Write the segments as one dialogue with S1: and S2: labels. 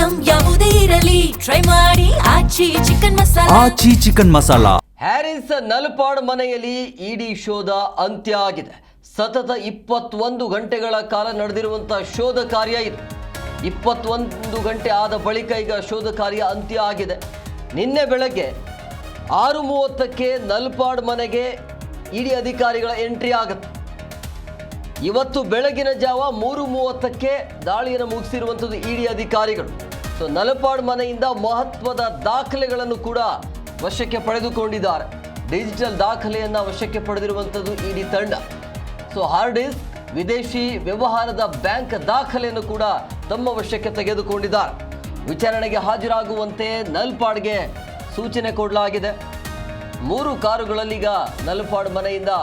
S1: Item ಯಾವುದೇ ಇರಲಿ try ಮಾಡಿ ಆಚಿ ಚಿಕನ್ ಮಸಾಲಾ.
S2: ಹ್ಯಾರಿಸ್ ನಲ್ಪಾಡ್ ಮನೆಯಲ್ಲಿ ಇಡಿ ಶೋಧ ಅಂತ್ಯ ಆಗಿದೆ. ಸತತ 21 ಗಂಟೆಗಳ ಕಾಲ ನಡೆದಿರುವಂತಹ ಶೋಧ ಕಾರ್ಯ ಇದು. 21 ಗಂಟೆ ಆದ ಬಳಿಕ ಈಗ ಶೋಧ ಕಾರ್ಯ ಅಂತ್ಯ ಆಗಿದೆ. ನಿನ್ನೆ ಬೆಳಗ್ಗೆ 6:30ಕ್ಕೆ ನಲ್ಪಾಡ್ ಮನೆಗೆ ಇಡಿ ಅಧಿಕಾರಿಗಳ ಎಂಟ್ರಿ ಆಗುತ್ತೆ. ಇವತ್ತು ಬೆಳಗಿನ ಜಾವ 3:30ಕ್ಕೆ ದಾಳಿಯನ್ನು ಮುಗಿಸಿರುವಂಥದ್ದು ಇಡಿ ಅಧಿಕಾರಿಗಳು. ಸೊ ನಲ್ಪಾಡ್ ಮನೆಯಿಂದ ಮಹತ್ವದ ದಾಖಲೆಗಳನ್ನು ಕೂಡ ವಶಕ್ಕೆ ಪಡೆದುಕೊಂಡಿದ್ದಾರೆ. ಡಿಜಿಟಲ್ ದಾಖಲೆಯನ್ನು ವಶಕ್ಕೆ ಪಡೆದಿರುವಂಥದ್ದು ಇಡಿ ತಂಡ. ಸೊ ಹಾರ್ಡ್ ಡಿಸ್ಕ್, ವಿದೇಶಿ ವ್ಯವಹಾರದ ಬ್ಯಾಂಕ್ ದಾಖಲೆಯನ್ನು ಕೂಡ ತಮ್ಮ ವಶಕ್ಕೆ ತೆಗೆದುಕೊಂಡಿದ್ದಾರೆ. ವಿಚಾರಣೆಗೆ ಹಾಜರಾಗುವಂತೆ ನಲ್ಪಾಡ್ಗೆ ಸೂಚನೆ ಕೊಡಲಾಗಿದೆ. 3 ಕಾರುಗಳಲ್ಲೀಗ ನಲ್ಪಾಡ್ ಮನೆಯಿಂದ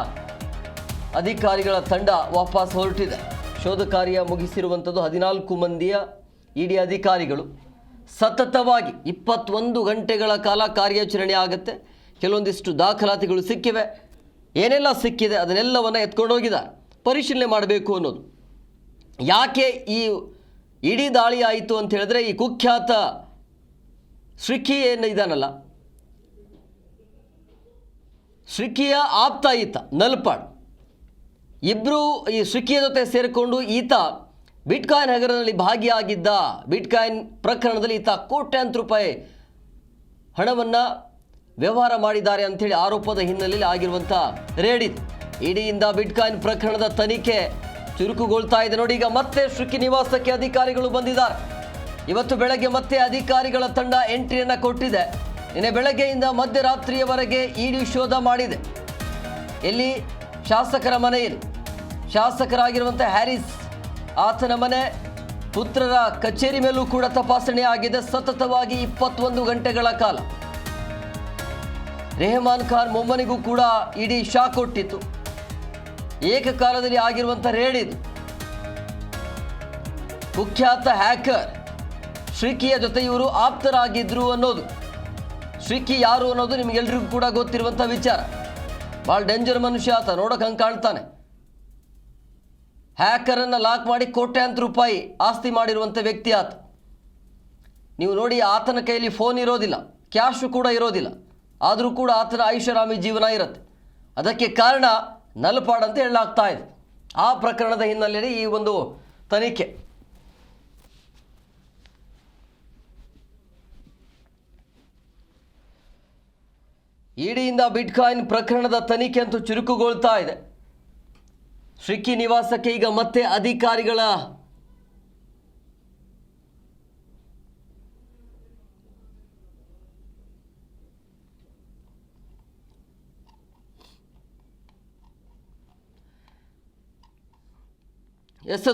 S2: ಅಧಿಕಾರಿಗಳ ತಂಡ ವಾಪಸ್ ಹೊರಟಿದೆ. ಶೋಧ ಕಾರ್ಯ ಮುಗಿಸಿರುವಂಥದ್ದು 14 ಮಂದಿಯ ಇಡಿ ಅಧಿಕಾರಿಗಳು. ಸತತವಾಗಿ 21 ಗಂಟೆಗಳ ಕಾಲ ಕಾರ್ಯಾಚರಣೆ ಆಗುತ್ತೆ. ಕೆಲವೊಂದಿಷ್ಟು ದಾಖಲಾತಿಗಳು ಸಿಕ್ಕಿವೆ. ಏನೆಲ್ಲ ಸಿಕ್ಕಿದೆ ಅದನ್ನೆಲ್ಲವನ್ನು ಎತ್ಕೊಂಡೋಗಿದ್ದಾರೆ. ಪರಿಶೀಲನೆ ಮಾಡಬೇಕು ಅನ್ನೋದು. ಯಾಕೆ ಈ ಇಡೀ ದಾಳಿ ಆಯಿತು ಅಂತ ಹೇಳಿದ್ರೆ, ಈ ಕುಖ್ಯಾತ ಶ್ರೀಕಿ ಏನು ಇದಾನಲ್ಲ, ಶ್ರೀಕಿಯ ಆಪ್ತ ಈತ ನಲ್ಪಾಡ್, ಇಬ್ಬರು ಈ ಶ್ರೀಕಿಯ ಜೊತೆ ಸೇರಿಕೊಂಡು ಈತ ಬಿಟ್ಕಾಯಿನ್ ಹಗರಣದಲ್ಲಿ ಭಾಗಿಯಾಗಿದ್ದ. ಬಿಟ್ಕಾಯಿನ್ ಪ್ರಕರಣದಲ್ಲಿ ಈತ ಕೋಟ್ಯಾಂತರ ರೂಪಾಯಿ ಹಣವನ್ನು ವ್ಯವಹಾರ ಮಾಡಿದ್ದಾರೆ ಅಂಥೇಳಿ ಆರೋಪದ ಹಿನ್ನೆಲೆಯಲ್ಲಿ ಆಗಿರುವಂಥ ರೇಡ್ ಇದು. ಇಡಿಯಿಂದ ಬಿಟ್ಕಾಯಿನ್ ಪ್ರಕರಣದ ತನಿಖೆ ಚುರುಕುಗೊಳ್ತಾ ಇದೆ. ನೋಡಿ, ಈಗ ಮತ್ತೆ ಶ್ರೀಕಿ ನಿವಾಸಕ್ಕೆ ಅಧಿಕಾರಿಗಳು ಬಂದಿದ್ದಾರೆ. ಇವತ್ತು ಬೆಳಗ್ಗೆ ಮತ್ತೆ ಅಧಿಕಾರಿಗಳ ತಂಡ ಎಂಟ್ರಿಯನ್ನು ಕೊಟ್ಟಿದೆ. ನಿನ್ನೆ ಬೆಳಗ್ಗೆಯಿಂದ ಮಧ್ಯರಾತ್ರಿಯವರೆಗೆ ಇಡಿ ಶೋಧ ಮಾಡಿದೆ. ಎಲ್ಲಿ? ಶಾಸಕರ ಮನೆಯಲ್ಲಿ. ಶಾಸಕರಾಗಿರುವಂಥ ಹ್ಯಾರಿಸ್ ಆತನ ಮನೆ, ಪುತ್ರರ ಕಚೇರಿ ಮೇಲೂ ಕೂಡ ತಪಾಸಣೆ ಆಗಿದೆ. ಸತತವಾಗಿ 21 ಗಂಟೆಗಳ ಕಾಲ. ರೆಹಮಾನ್ ಖಾನ್ ಮೊಮ್ಮನಿಗೂ ಕೂಡ ಇಡಿ ಶಾಕ್ ಕೊಟ್ಟಿತ್ತು. ಏಕಕಾಲದಲ್ಲಿ ಆಗಿರುವಂಥ ರೇಡ್ ಇದು. ಕುಖ್ಯಾತ ಹ್ಯಾಕರ್ ಶ್ರೀಕಿಯ ಜೊತೆ ಇವರು ಆಪ್ತರಾಗಿದ್ರು ಅನ್ನೋದು. ಶ್ರೀಕಿ ಯಾರು ಅನ್ನೋದು ನಿಮಗೆಲ್ರಿಗೂ ಕೂಡ ಗೊತ್ತಿರುವಂಥ ವಿಚಾರ. ಭಾಳ ಡೇಂಜರ್ ಮನುಷ್ಯ ಆತ, ನೋಡೋಕೆ ಹಂಗೆ ಕಾಣ್ತಾನೆ. ಹ್ಯಾಕರನ್ನು ಲಾಕ್ ಮಾಡಿ ಕೋಟ್ಯಾಂತರ ರೂಪಾಯಿ ಆಸ್ತಿ ಮಾಡಿರುವಂಥ ವ್ಯಕ್ತಿ ಆತ. ನೀವು ನೋಡಿ, ಆತನ ಕೈಯಲ್ಲಿ ಫೋನ್ ಇರೋದಿಲ್ಲ, ಕ್ಯಾಶು ಕೂಡ ಇರೋದಿಲ್ಲ. ಆದರೂ ಕೂಡ ಆತನ ಐಷಾರಾಮಿ ಜೀವನ ಇರುತ್ತೆ. ಅದಕ್ಕೆ ಕಾರಣ ನಲ್ಪಾಡ್ ಅಂತ ಹೇಳಲಾಗ್ತಾ ಇದೆ. ಆ ಪ್ರಕರಣದ ಹಿನ್ನೆಲೆಯಲ್ಲಿ ಈ ಒಂದು ತನಿಖೆ. ಇಡಿಯಿಂದ ಬಿಟ್ಕಾಯಿನ್ ಪ್ರಕರಣದ ತನಿಖೆ ಅಂತೂ ಚುರುಕುಗೊಳ್ತಾ ಇದೆ. ಶ್ರೀಕಿ ನಿವಾಸಕ್ಕೆ ಈಗ ಮತ್ತೆ ಅಧಿಕಾರಿಗಳ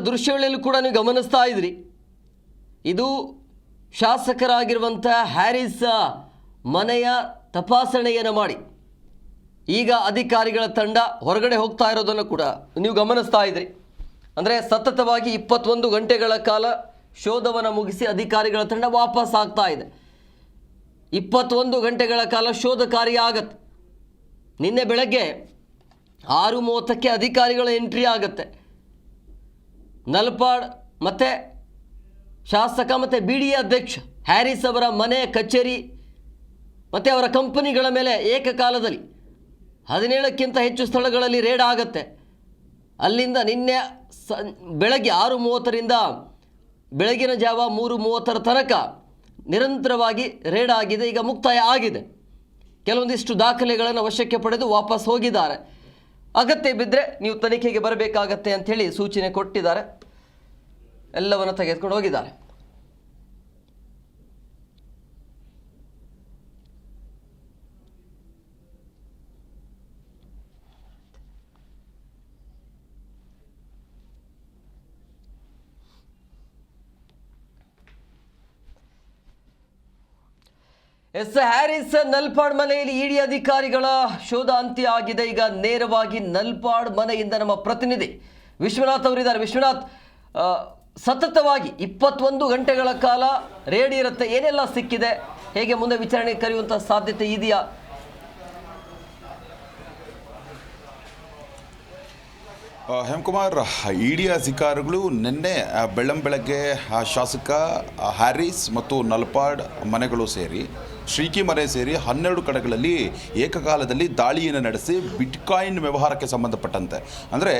S2: ದೃಶ್ಯಗಳಲ್ಲಿ ಕೂಡ ನೀವು ಗಮನಿಸ್ತಾ ಇದ್ರಿ. ಇದು ಶಾಸಕರಾಗಿರುವಂಥ ಹ್ಯಾರಿಸ್ ಮನೆಯ ತಪಾಸಣೆಯನ್ನು ಮಾಡಿ ಈಗ ಅಧಿಕಾರಿಗಳ ತಂಡ ಹೊರಗಡೆ ಹೋಗ್ತಾ ಇರೋದನ್ನು ಕೂಡ ನೀವು ಗಮನಿಸ್ತಾ ಇದ್ರಿ. ಅಂದರೆ ಸತತವಾಗಿ 21 ಗಂಟೆಗಳ ಕಾಲ ಶೋಧವನ್ನು ಮುಗಿಸಿ ಅಧಿಕಾರಿಗಳ ತಂಡ ವಾಪಸ್ ಆಗ್ತಾ ಇದೆ. 21 ಗಂಟೆಗಳ ಕಾಲ ಶೋಧ ಕಾರ್ಯ ಆಗತ್ತೆ. ನಿನ್ನೆ ಬೆಳಗ್ಗೆ 6:30ಕ್ಕೆ ಅಧಿಕಾರಿಗಳ ಎಂಟ್ರಿ ಆಗುತ್ತೆ. ನಲ್ಪಾಡ್ ಮತ್ತು ಶಾಸಕ ಮತ್ತು BDA ಅಧ್ಯಕ್ಷ ಹ್ಯಾರಿಸ್ ಅವರ ಮನೆ, ಕಚೇರಿ ಮತ್ತು ಅವರ ಕಂಪನಿಗಳ ಮೇಲೆ ಏಕಕಾಲದಲ್ಲಿ 17ಕ್ಕಿಂತ ಹೆಚ್ಚು ಸ್ಥಳಗಳಲ್ಲಿ ರೇಡ್ ಆಗುತ್ತೆ. ಅಲ್ಲಿಂದ ನಿನ್ನೆ ಬೆಳಗ್ಗೆ 6:30ರಿಂದ ಬೆಳಗಿನ ಜಾವ 3:30 ತನಕ ನಿರಂತರವಾಗಿ ರೇಡ್ ಆಗಿದೆ. ಈಗ ಮುಕ್ತಾಯ ಆಗಿದೆ. ಕೆಲವೊಂದಿಷ್ಟು ದಾಖಲೆಗಳನ್ನು ವಶಕ್ಕೆ ಪಡೆದು ವಾಪಸ್ ಹೋಗಿದ್ದಾರೆ. ಅಗತ್ಯ ಬಿದ್ದರೆ ನೀವು ತನಿಖೆಗೆ ಬರಬೇಕಾಗತ್ತೆ ಅಂಥೇಳಿ ಸೂಚನೆ ಕೊಟ್ಟಿದ್ದಾರೆ. ಎಲ್ಲವನ್ನು ತೆಗೆದುಕೊಂಡು ಹೋಗಿದ್ದಾರೆ. ಹ್ಯಾರಿಸ್ ನಲ್ಪಾಡ್ ಮನೆಯಲ್ಲಿ ಇಡಿ ಅಧಿಕಾರಿಗಳ ಶೋಧ ಅಂತ್ಯ ಆಗಿದೆ. ಈಗ ನೇರವಾಗಿ ನಲ್ಪಾಡ್ ಮನೆಯಿಂದ ನಮ್ಮ ಪ್ರತಿನಿಧಿ ವಿಶ್ವನಾಥ್ ಅವರಿದ್ದಾರೆ. ವಿಶ್ವನಾಥ್, ಸತತವಾಗಿ 21 ಗಂಟೆಗಳ ಕಾಲ ರೇಡ್ ಇರುತ್ತೆ. ಏನೆಲ್ಲ ಸಿಕ್ಕಿದೆ? ಹೇಗೆ ಮುಂದೆ ವಿಚಾರಣೆ ಕರೆಯುವಂಥ ಸಾಧ್ಯತೆ ಇದೆಯಾ?
S3: ಹೇಮಕುಮಾರ್, ಇಡಿ ಅಧಿಕಾರಿಗಳು ನಿನ್ನೆ ಬೆಳ್ಳಂಬೆಳಗ್ಗೆ ಶಾಸಕ ಹ್ಯಾರಿಸ್ ಮತ್ತು ನಲ್ಪಾಡ್ ಮನೆಗಳು ಸೇರಿ ಶ್ರೀಕಿ ಮನೆ ಸೇರಿ 12 ಕಡೆಗಳಲ್ಲಿ ಏಕಕಾಲದಲ್ಲಿ ದಾಳಿಯನ್ನು ನಡೆಸಿ ಬಿಟ್ಕಾಯಿನ್ ವ್ಯವಹಾರಕ್ಕೆ ಸಂಬಂಧಪಟ್ಟಂತೆ ಅಂದರೆ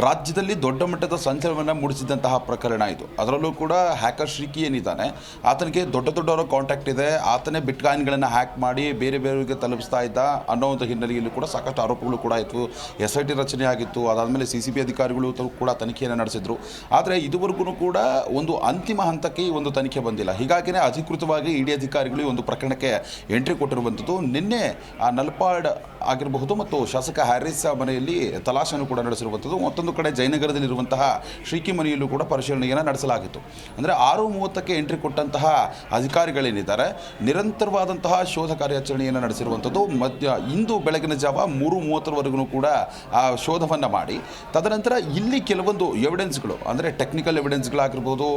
S3: ರಾಜ್ಯದಲ್ಲಿ ದೊಡ್ಡ ಮಟ್ಟದ ಸಂಚಲನವನ್ನು ಮೂಡಿಸಿದಂತಹ ಪ್ರಕರಣ ಇದು. ಅದರಲ್ಲೂ ಕೂಡ ಹ್ಯಾಕರ್ ಶ್ರೀಕಿ ಏನಿದ್ದಾನೆ ಆತನಿಗೆ ದೊಡ್ಡವರ ಕಾಂಟ್ಯಾಕ್ಟ್ ಇದೆ, ಆತನೇ ಬಿಟ್ಕಾಯಿನ್ಗಳನ್ನು ಹ್ಯಾಕ್ ಮಾಡಿ ಬೇರೆ ಬೇರೆಯವರಿಗೆ ತಲುಪಿಸ್ತಾ ಇದ್ದ ಅನ್ನೋ ಒಂದು ಹಿನ್ನೆಲೆಯಲ್ಲಿ ಕೂಡ ಸಾಕಷ್ಟು ಆರೋಪಗಳು ಕೂಡ ಇತ್ತು. SIT ರಚನೆ ಆಗಿತ್ತು. ಅದಾದಮೇಲೆ CCB ಅಧಿಕಾರಿಗಳು ಕೂಡ ತನಿಖೆಯನ್ನು ನಡೆಸಿದ್ರು. ಆದರೆ ಇದುವರೆಗೂ ಕೂಡ ಒಂದು ಅಂತಿಮ ಹಂತಕ್ಕೆ ಈ ಒಂದು ತನಿಖೆ ಬಂದಿಲ್ಲ. ಹೀಗಾಗಿಯೇ ಅಧಿಕೃತವಾಗಿ ಇಡಿ ಅಧಿಕಾರಿಗಳು ಒಂದು ಪ್ರಕರಣಕ್ಕೆ ಎಂಟ್ರಿ ಕೊಟ್ಟಿರುವಂಥದ್ದು. ನಿನ್ನೆ ನಲ್ಪಾಡ್ ಆಗಿರಬಹುದು ಮತ್ತು ಶಾಸಕ ಹ್ಯಾರಿಸ್ ಮನೆಯಲ್ಲಿ ತಲಾಶೆಯನ್ನು ಕೂಡ ನಡೆಸಿರುವಂಥದ್ದು. ಮತ್ತೊಂದು ಕಡೆ ಜಯನಗರದಲ್ಲಿರುವಂತಹ ಶ್ರೀಕಿ ಮನೆಯಲ್ಲೂ ಕೂಡ ಪರಿಶೀಲನೆಯನ್ನು ನಡೆಸಲಾಗಿತ್ತು. ಅಂದರೆ 6:30ಕ್ಕೆ ಎಂಟ್ರಿ ಕೊಟ್ಟಂತಹ ಅಧಿಕಾರಿಗಳೇನಿದ್ದಾರೆ ನಿರಂತರವಾದಂತಹ ಶೋಧ ಕಾರ್ಯಾಚರಣೆಯನ್ನು ನಡೆಸಿರುವಂಥದ್ದು. ಇಂದು ಬೆಳಗಿನ ಜಾವ 3:30ವರೆಗೂ ಕೂಡ ಆ ಶೋಧವನ್ನು ಮಾಡಿ ತದನಂತರ ಇಲ್ಲಿ ಕೆಲವೊಂದು ಎವಿಡೆನ್ಸ್ಗಳು ಅಂದರೆ ಟೆಕ್ನಿಕಲ್ ಎವಿಡೆನ್ಸ್ಗಳಾಗಿರ್ಬೋದು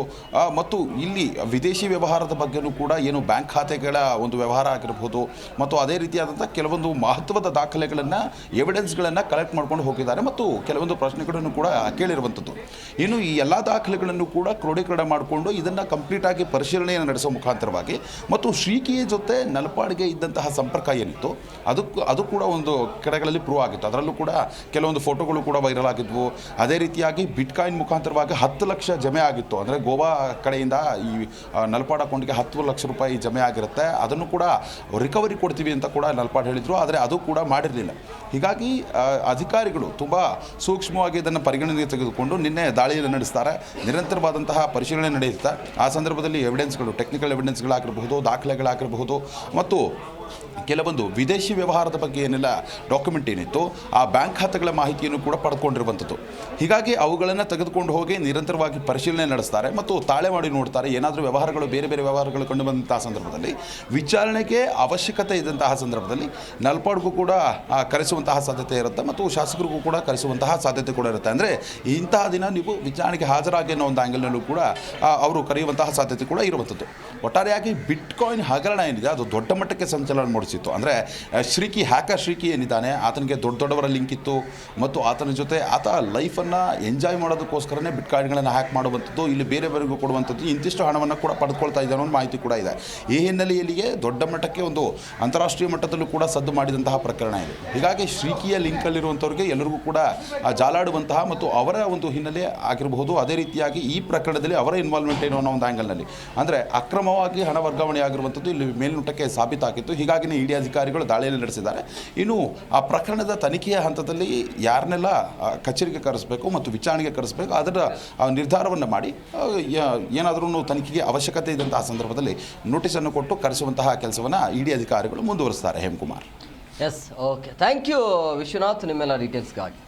S3: ಮತ್ತು ಇಲ್ಲಿ ವಿದೇಶಿ ವ್ಯವಹಾರದ ಬಗ್ಗೆಯೂ ಕೂಡ ಏನು ಬ್ಯಾಂಕ್ ಖಾತೆಗಳ ಒಂದು ವ್ಯವಹಾರ ಆಗಿರಬಹುದು ಮತ್ತು ಅದೇ ರೀತಿಯಾದಂಥ ಕೆಲವೊಂದು ಮಹತ್ವದ ದಾಖಲೆಗಳನ್ನು ಎವಿಡೆನ್ಸ್ಗಳನ್ನು ಕಲೆಕ್ಟ್ ಮಾಡ್ಕೊಂಡು ಹೋಗಿದ್ದಾರೆ ಮತ್ತು ಕೆಲವೊಂದು ಪ್ರಶ್ನೆಗಳನ್ನು ಕೂಡ ಕೇಳಿರುವಂಥದ್ದು. ಇನ್ನು ಈ ಎಲ್ಲ ದಾಖಲೆಗಳನ್ನು ಕೂಡ ಕ್ರೋಢೀಕರಣ ಮಾಡಿಕೊಂಡು ಇದನ್ನು ಕಂಪ್ಲೀಟಾಗಿ ಪರಿಶೀಲನೆಯನ್ನು ನಡೆಸೋ ಮುಖಾಂತರವಾಗಿ ಮತ್ತು ಶ್ರೀಕಿಯ ಜೊತೆ ನಲ್ಪಾಡ್ಗೆ ಇದ್ದಂತಹ ಸಂಪರ್ಕ ಏನಿತ್ತು ಅದು ಕೂಡ ಒಂದು ಕಡೆಗಳಲ್ಲಿ ಪ್ರೂವ್ ಆಗಿತ್ತು. ಅದರಲ್ಲೂ ಕೂಡ ಕೆಲವೊಂದು ಫೋಟೋಗಳು ಕೂಡ ವೈರಲ್ ಆಗಿದ್ವು. ಅದೇ ರೀತಿಯಾಗಿ ಬಿಟ್ಕಾಯಿನ್ ಮುಖಾಂತರವಾಗಿ 10 ಲಕ್ಷ ಜಮೆ ಆಗಿತ್ತು. ಅಂದರೆ ಗೋವಾ ಕಡೆಯಿಂದ ಈ ನಲ್ಪಾಡ್ ಅಕೌಂಟ್ಗೆ 10 ಲಕ್ಷ ರೂಪಾಯಿ ಜಮೆ ಆಗಿರುತ್ತೆ. ಅದನ್ನು ಕೂಡ ರಿಕವರಿ ಕೊಡ್ತೀವಿ ಅಂತ ಕೂಡ ನಲ್ಪಾಡ್ ಹೇಳಿದರು. ಆದರೆ ಅದು ಕೂಡ ಮಾಡಿರಲಿಲ್ಲ. ಹೀಗಾಗಿ ಅಧಿಕಾರಿಗಳು ತುಂಬ ಸೂಕ್ಷ್ಮವಾಗಿ ಇದನ್ನು ಪರಿಗಣನೆಗೆ ತೆಗೆದುಕೊಂಡು ನಿನ್ನೆ ದಾಳಿಯನ್ನು ನಡೆಸ್ತಾರೆ. ನಿರಂತರವಾದಂತಹ ಪರಿಶೀಲನೆ ನಡೆಯುತ್ತೆ. ಆ ಸಂದರ್ಭದಲ್ಲಿ ಎವಿಡೆನ್ಸ್ಗಳು ಟೆಕ್ನಿಕಲ್ ಎವಿಡೆನ್ಸ್ಗಳಾಗಿರಬಹುದು, ದಾಖಲೆಗಳಾಗಿರಬಹುದು ಮತ್ತು ಕೆಲವೊಂದು ವಿದೇಶಿ ವ್ಯವಹಾರದ ಬಗ್ಗೆ ಏನೆಲ್ಲ ಡಾಕ್ಯುಮೆಂಟ್ ಏನಿತ್ತು ಆ ಬ್ಯಾಂಕ್ ಖಾತೆಗಳ ಮಾಹಿತಿಯನ್ನು ಕೂಡ ಪಡ್ಕೊಂಡಿರುವಂಥದ್ದು. ಹೀಗಾಗಿ ಅವುಗಳನ್ನು ತೆಗೆದುಕೊಂಡು ಹೋಗಿ ನಿರಂತರವಾಗಿ ಪರಿಶೀಲನೆ ನಡೆಸ್ತಾರೆ ಮತ್ತು ತಾಳೆ ಮಾಡಿ ನೋಡ್ತಾರೆ. ಏನಾದರೂ ಬೇರೆ ಬೇರೆ ವ್ಯವಹಾರಗಳು ಕಂಡು ಬಂದಂತಹ ಸಂದರ್ಭದಲ್ಲಿ ವಿಚಾರಣೆಗೆ ಅವಶ್ಯಕತೆ ಇದ್ದಂತಹ ಸಂದರ್ಭದಲ್ಲಿ ನಲ್ಪಾಡ್ಗೂ ಕೂಡ ಕರೆಸುವಂತಹ ಸಾಧ್ಯತೆ ಇರುತ್ತೆ ಮತ್ತು ಶಾಸಕರಿಗೂ ಕೂಡ ಕರೆಸುವಂತಹ ಸಾಧ್ಯತೆ ಕೂಡ ಇರುತ್ತೆ. ಅಂದರೆ ಇಂತಹ ದಿನ ನೀವು ವಿಚಾರಣೆಗೆ ಹಾಜರಾಗಿ ಅನ್ನೋ ಒಂದು ಆ್ಯಂಗಲ್ನಲ್ಲೂ ಕೂಡ ಅವರು ಕರೆಯುವಂತಹ ಸಾಧ್ಯತೆ ಕೂಡ ಇರುವಂಥದ್ದು. ಒಟ್ಟಾರೆಯಾಗಿ ಬಿಟ್ಕಾಯಿನ್ ಹಗರಣ ಏನಿದೆ ಅದು ದೊಡ್ಡ ಮಟ್ಟಕ್ಕೆ ಸಂಚಲನ ಮೂಡಿಸಿತ್ತು. ಅಂದರೆ ಹ್ಯಾಕರ್ ಶ್ರೀಕಿ ಏನಿದ್ದಾನೆ ಆತನಿಗೆ ದೊಡ್ಡವರ ಲಿಂಕ್ ಇತ್ತು ಮತ್ತು ಆತನ ಜೊತೆ ಆತ ಲೈಫನ್ನು ಎಂಜಾಯ್ ಮಾಡೋದಕ್ಕೋಸ್ಕರನೇ ಬಿಟ್ಕಾಯಿನ್ಗಳನ್ನು ಹ್ಯಾಕ್ ಮಾಡುವಂಥದ್ದು, ಇಲ್ಲಿ ಬೇರೆಯವರಿಗೂ ಕೊಡುವಂಥದ್ದು, ಇಂತಿಷ್ಟು ಹಣವನ್ನು ಕೂಡ ಪಡೆದುಕೊಳ್ತಾ ಇದ್ದಾನೆ ಅನ್ನೋ ಮಾಹಿತಿ ಕೂಡ ಇದೆ. ಈ ಹಿನ್ನೆಲೆಯಲ್ಲಿಯೇ ದೊಡ್ಡ ಮಟ್ಟಕ್ಕೆ ಒಂದು ಅಂತಾರಾಷ್ಟ್ರೀಯ ಮಟ್ಟದಲ್ಲೂ ಕೂಡ ಸದ್ದು ಮಾಡಿದಂತಹ ಪ್ರಕರಣ ಇದೆ. ಹೀಗಾಗಿ ಶ್ರೀಕಿಯ ಲಿಂಕಲ್ಲಿರುವಂಥವ್ರಿಗೆ ಎಲ್ಲರಿಗೂ ಕೂಡ ಜಾಲಾಡುವಂತಹ ಮತ್ತು ಅವರ ಒಂದು ಹಿನ್ನೆಲೆ ಆಗಿರಬಹುದು. ಅದೇ ರೀತಿಯಾಗಿ ಈ ಪ್ರಕರಣದಲ್ಲಿ ಅವರ ಇನ್ವಾಲ್ವ್ಮೆಂಟ್ ಏನು ಅನ್ನೋ ಒಂದು ಆ್ಯಂಗಲ್ನಲ್ಲಿ ಅಂದರೆ ಅಕ್ರಮವಾಗಿ ಹಣ ವರ್ಗಾವಣೆ ಆಗಿರುವಂಥದ್ದು ಇಲ್ಲಿ ಮೇಲ್ನೋಟಕ್ಕೆ ಸಾಬೀತಾಗಿತ್ತು. ಹೀಗಾಗಿ ಇಡಿ ಅಧಿಕಾರಿಗಳು ದಾಳಿಯಲ್ಲಿ ನಡೆಸಿದ್ದಾರೆ. ಇನ್ನು ಆ ಪ್ರಕರಣದ ತನಿಖೆಯ ಹಂತದಲ್ಲಿ ಯಾರನ್ನೆಲ್ಲ ಕಚೇರಿಗೆ ಕರೆಸಬೇಕು ಮತ್ತು ವಿಚಾರಣೆಗೆ ಕರೆಸಬೇಕು ಅದರ ನಿರ್ಧಾರವನ್ನು ಮಾಡಿ ಏನಾದರೂ ತನಿಖೆಗೆ ಅವಶ್ಯಕತೆ ಇದ್ದಂತಹ ಸಂದರ್ಭದಲ್ಲಿ ನೋಟಿಸನ್ನು ಕೊಟ್ಟು ಕರೆಸುವಂತಹ ಕೆಲಸವನ್ನು ಇಡಿ ಅಧಿಕಾರಿಗಳು ಮುಂದುವರಿಸ್ತಾರೆ. Hemakumar.
S2: Yes, okay, thank you Vishwanath ನಿಮ್ಮೆಲ್ಲ ಡೀಟೇಲ್ಸ್ಗಾಗಿ.